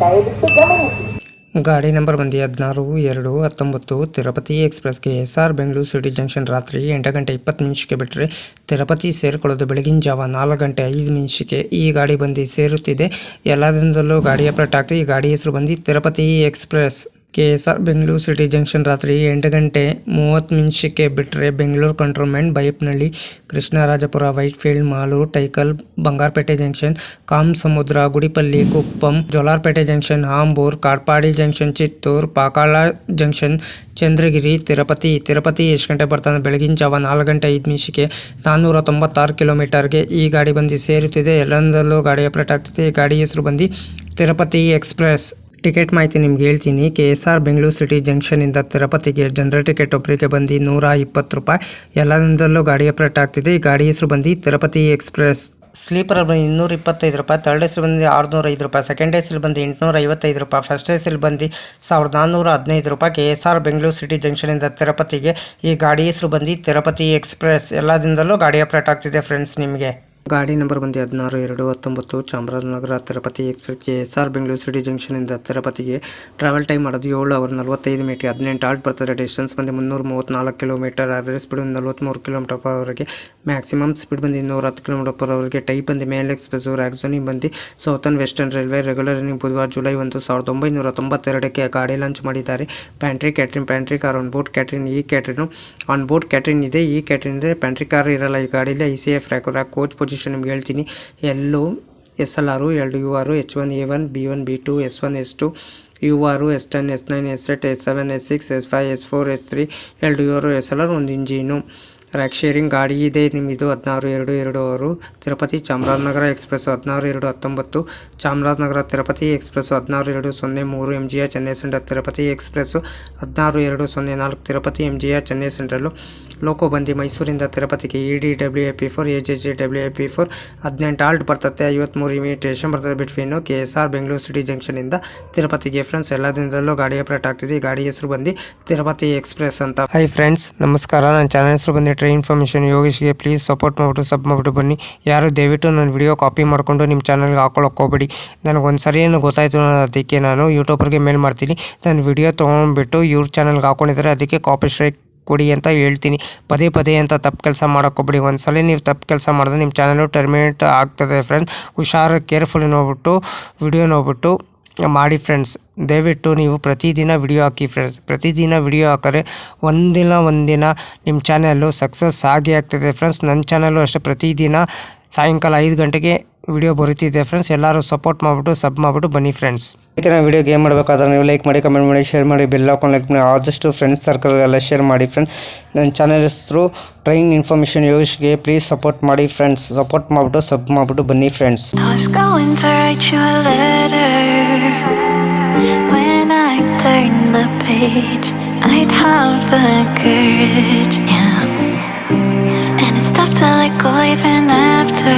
ದಯವಿಟ್ಟು ಗಮನಿಸಿ. ಗಾಡಿ ನಂಬರ್ ಬಂದು 16-2-19 ತಿರುಪತಿ ಎಕ್ಸ್ಪ್ರೆಸ್ಗೆ SR ಬೆಂಗಳೂರು ಸಿಟಿ ಜಂಕ್ಷನ್ ರಾತ್ರಿ 8 ಗಂಟೆ 20 ನಿಮಿಷಕ್ಕೆ ಬಿಟ್ಟರೆ ತಿರುಪತಿ ಸೇರಿಕೊಳ್ಳೋದು ಬೆಳಗಿನ ಜಾವ 4 ಗಂಟೆ 5 ನಿಮಿಷಕ್ಕೆ ಈ ಗಾಡಿ ಬಂದು ಸೇರುತ್ತಿದೆ. ಎಲ್ಲದಿಂದಲೂ ಗಾಡಿ ಅಪ್ಡೇಟ್ ಆಗ್ತದೆ. ಈ ಗಾಡಿ ಹೆಸರು ಬಂದು Tirupati express. SR Bengaluru city junction ರಾತ್ರಿ 8 ಗಂಟೆ 30 ನಿಮಿಷಕ್ಕೆ ಬಿಟ್ಟರೆ Bengaluru cantonment, Baiyappanahalli, Krishnarajapuram, Whitefield, Malur, Tyakal, Bangarapet junction, Kamasamudram, Gudipalli, Kuppam, Jolarpettai junction, Ambur, Katpadi junction, Chittoor, Pakala junction, Chandragiri, Tirupati ಎಷ್ಟು ಗಂಟೆ ಬರ್ತಾನೆ? ಬೆಳಗಿನ ಜಾವ 4 ಗಂಟೆ 5 ನಿಮಿಷಕ್ಕೆ 496 ಕಿಲೋಮೀಟರ್ಗೆ ಈ ಗಾಡಿ ಬಂದು ಸೇರುತ್ತಿದೆ. ಎಲ್ಲದರಲ್ಲೂ ಗಾಡಿ ಅಪ್ಡೇಟ್ ಆಗ್ತಿದೆ. ಈ ಗಾಡಿ ಹೆಸರು ಬಂದು ತಿರುಪತಿ ಎಕ್ಸ್ಪ್ರೆಸ್. ಟಿಕೆಟ್ ಮಾಹಿತಿ ನಿಮ್ಗೆ ಹೇಳ್ತೀನಿ. SR ಬೆಂಗಳೂರು ಸಿಟಿ ಜಂಕ್ಷನಿಂದ ತಿರುಪತಿಗೆ ಜನರಲ್ ಟಿಕೆಟ್ ಒಬ್ಬರಿಗೆ ಬಂದು 120 ರೂಪಾಯಿ. ಎಲ್ಲದಿಂದಲೂ ಗಾಡಿ ಅಪ್ಡೇಟ್ ಆಗ್ತಿದೆ. ಈ ಗಾಡಿ ಹೆಸರು ಬಂದು ತಿರುಪತಿ ಎಕ್ಸ್ಪ್ರೆಸ್. ಸ್ಲೀಪರ್ ಬಂದು 225 ರೂಪಾಯಿ, ಥರ್ಡ್ ಎಸ್ ಬಂದು 605 ರೂಪಾಯಿ, ಸೆಕೆಂಡ್ ಎಸ್ ಬಂದು 855 ರೂಪಾಯಿ, ಫಸ್ಟ್ ಎಸ್ ಬಂದು 1415 ರೂಪಾಯಿ. SR ಬೆಂಗಳೂರು ಸಿಟಿ ಜಂಕ್ಷನಿಂದ ತಿರುಪತಿಗೆ ಈ ಗಾಡಿ ಹೆಸರು ಬಂದು ತಿರುಪತಿ ಎಕ್ಸ್ಪ್ರೆಸ್. ಎಲ್ಲದಿಂದಲೂ ಗಾಡಿ ಅಪ್ಡೇಟ್ ಆಗ್ತಿದೆ ಫ್ರೆಂಡ್ಸ್ ನಿಮಗೆ. ಗಾಡಿ ನಂಬರ್ ಬಂದು 16-2-19 ಚಾಮರಾಜನಗರ ತಿರುಪತಿ ಎಕ್ಸ್ಪ್ರೆಸ್ಗೆ SR ಬೆಂಗಳೂರು ಸಿಟಿ ಜಂಕ್ಷನಿಂದ ತಿರುಪತಿಗೆ ಟ್ರಾವೆಲ್ ಟೈಮ್ ಮಾಡೋದು 7 ಅವರ್ 45 ಮಿನಿಟ್, 18 ಆಲ್ಟ್ ಬರ್ತದೆ. ಡಿಸ್ಟೆನ್ಸ್ ಬಂದು 334 kilometre, average speed 43 kilometre per ಅವರ್ಗೆ, ಮ್ಯಾಕ್ಸಿಮಮ್ ಸ್ಪೀಡ್ ಬಂದು 210 ಕಿಲೋಮೀಟರ್ ಪರ್ ಅವರ್ಗೆ. ಟೈಪ್ ಬಂದು ಮೇಲ್ ಎಕ್ಸ್ಪ್ರೆಸ್. ರ್ಯಾಕ್ಸೋನಿಂಗ್ ಬಂದು southern western railway. Regular running ಬುಧವಾರ ಜುಲೈ 1, 1992ಕ್ಕೆ ಗಾಡಿ ಲಾಂಚ್ ಮಾಡಿದ್ದಾರೆ. Pantry catering car on board catering. ಈ ಕ್ಯಾಟ್ರಿನ್ ಆನ್ ಬೋರ್ಡ್ ಕ್ಯಾಟ್ರಿನ್ ಇದೆ. ಈ ಕ್ಯಾಟ್ರಿನ್ ಇದೆ, ಪ್ಯಾಂಟ್ರಿ ಕಾರ್ ಇರಲ್ಲ ಈ ಗಾಡಿಯಲ್ಲಿ. ICF ರ್ಯಾಕ್ ಕೋಚ್ ಪೊಸಿಷನ್ ನಿಮ್ಗೆ ಹೇಳ್ತೀನಿ. ಎಲ್ಲೋ SLR, 2 UR, H1A1, B1, B2, S1, S2, UR, S10, S9, S8, S7, S6, S5, S4, S3, 2 UR, SLR, ಒಂದು ಇಂಜಿನು. ರ್ಯಾಕ್ ಶೇರಿಂಗ್ ಗಾಡಿ ಇದೆ ನಿಮ್ಮದು. 16-2-2 Tirupati Chamarajanagar express. 16-2-19 Chamarajanagar Tirupati express. 16-2-03 MGR Chennai central Tirupati express. 16-2-04 Tirupati MGR Chennai central. Loco ಬಂದು ಮೈಸೂರಿಂದ ತಿರುಪತಿಗೆ EDWAP4 AJJWAP4. 18 halt ಬರ್ತದೆ, 53 imitation ಬರ್ತದೆ between. SR Bengaluru city ಜಂಕ್ಷನಿಂದ ತಿರುಪತಿಗೆ ಫ್ರೆಂಡ್ಸ್. ಎಲ್ಲದಿಂದಲೂ ಗಾಡಿ ಅಪ್ಡೇಟ್ ಆಗ್ತಿದೆ. ಈ ಗಾಡಿ ಹೆಸರು ಬಂದು ತಿರುಪತಿ ಎಕ್ಸ್ಪ್ರೆಸ್ ಅಂತ. ಹೈ ಫ್ರೆಂಡ್ಸ್, ನಮಸ್ಕಾರ. ನನ್ನ ಚಾನಲ್ ಹೆಸರು ಬಂದು ಇನ್ಫಾರ್ಮೇಷನ್ ಯೋಗೇಶ್ಗೆ. ಪ್ಲೀಸ್ ಸಪೋರ್ಟ್ ಮಾಡಿಬಿಟ್ಟು ಸಬ್ ಮಾಡಿಬಿಟ್ಟು ಬನ್ನಿ. ಯಾರು ದಯವಿಟ್ಟು ನನ್ನ ವಿಡಿಯೋ ಕಾಪಿ ಮಾಡಿಕೊಂಡು ನಿಮ್ಮ ಚಾನಲ್ಗೆ ಹಾಕೊಳ್ಳೋಕೆ ಹೋಗ್ಬೇಡಿ. ನನಗೊಂದು ಸರಿ ಏನು ಗೊತ್ತಾಯಿತು, ಅದಕ್ಕೆ ನಾನು ಯೂಟ್ಯೂಬರ್ಗೆ ಮೇಲ್ ಮಾಡ್ತೀನಿ. ನನ್ನ ವಿಡಿಯೋ ತೊಗೊಂಡ್ಬಿಟ್ಟು ಇವ್ರ ಚಾನಲ್ಗೆ ಹಾಕೊಂಡಿದ್ದಾರೆ, ಅದಕ್ಕೆ ಕಾಪಿ ಸ್ಟ್ರೈಕ್ ಕೊಡಿ ಅಂತ ಹೇಳ್ತೀನಿ. ಪದೇ ಅಂತ ತಪ್ಪು ಕೆಲಸ ಮಾಡೋಕ್ಕೋಗ್ಬೇಡಿ. ಒಂದ್ಸಲ ನೀವು ತಪ್ಪು ಕೆಲಸ ಮಾಡಿದ್ರೆ ನಿಮ್ಮ ಚಾನಲು ಟರ್ಮಿನೇಟ್ ಆಗ್ತದೆ ಫ್ರೆಂಡ್ಸ್. ಹುಷಾರು, ಕೇರ್ಫುಲಿ ನೋಡ್ಬಿಟ್ಟು ವಿಡಿಯೋ ನೋಡ್ಬಿಟ್ಟು ಮಾಡಿ ಫ್ರೆಂಡ್ಸ್. ದಯವಿಟ್ಟು ನೀವು ಪ್ರತಿದಿನ ವಿಡಿಯೋ ಹಾಕಿ ಫ್ರೆಂಡ್ಸ್. ಪ್ರತಿದಿನ ವಿಡಿಯೋ ಹಾಕಿದ್ರೆ ಒಂದಿನ ನಿಮ್ಮ ಚಾನಲ್ಲು ಸಕ್ಸಸ್ ಆಗೇ ಆಗ್ತದೆ ಫ್ರೆಂಡ್ಸ್. ನನ್ನ ಚಾನಲ್ಲು ಅಷ್ಟೇ ಪ್ರತಿದಿನ ಸಾಯಂಕಾಲ 5 ಗಂಟೆಗೆ ವಿಡಿಯೋ ಬರುತ್ತಿದೆ ಫ್ರೆಂಡ್ಸ್. ಎಲ್ಲರೂ ಸಪೋರ್ಟ್ ಮಾಡಿಬಿಟ್ಟು ಸಬ್ ಮಾಡಿಬಿಟ್ಟು ಬನ್ನಿ ಫ್ರೆಂಡ್ಸ್. ಅದಕ್ಕೆ ನಾನು ವಿಡಿಯೋಗೆ ಏನು ಮಾಡಬೇಕಾದ್ರೆ ನೀವು ಲೈಕ್ ಮಾಡಿ, ಕಮೆಂಟ್ ಮಾಡಿ, ಶೇರ್ ಮಾಡಿ, ಬೆಲ್ ಹಾಕೊಂಡು ಲೈಕ್ ಮಾಡಿ, ಆದಷ್ಟು ಫ್ರೆಂಡ್ಸ್ ಸರ್ಕಲ್ಗೆಲ್ಲ ಶೇರ್ ಮಾಡಿ ಫ್ರೆಂಡ್ಸ್. ನನ್ನ ಚಾನಲ್ ಹೆಸರು ಟ್ರೈನ್ ಇನ್ಫಾರ್ಮೇಷನ್ ಯೋಗೇಶ್ಗೆ. ಪ್ಲೀಸ್ ಸಪೋರ್ಟ್ ಮಾಡಿ ಫ್ರೆಂಡ್ಸ್. ಸಪೋರ್ಟ್ ಮಾಡಿಬಿಟ್ಟು ಸಬ್ ಮಾಡಿಬಿಟ್ಟು ಬನ್ನಿ friends. When I turn the page, I'd have the courage, yeah. And it's tough to let go even after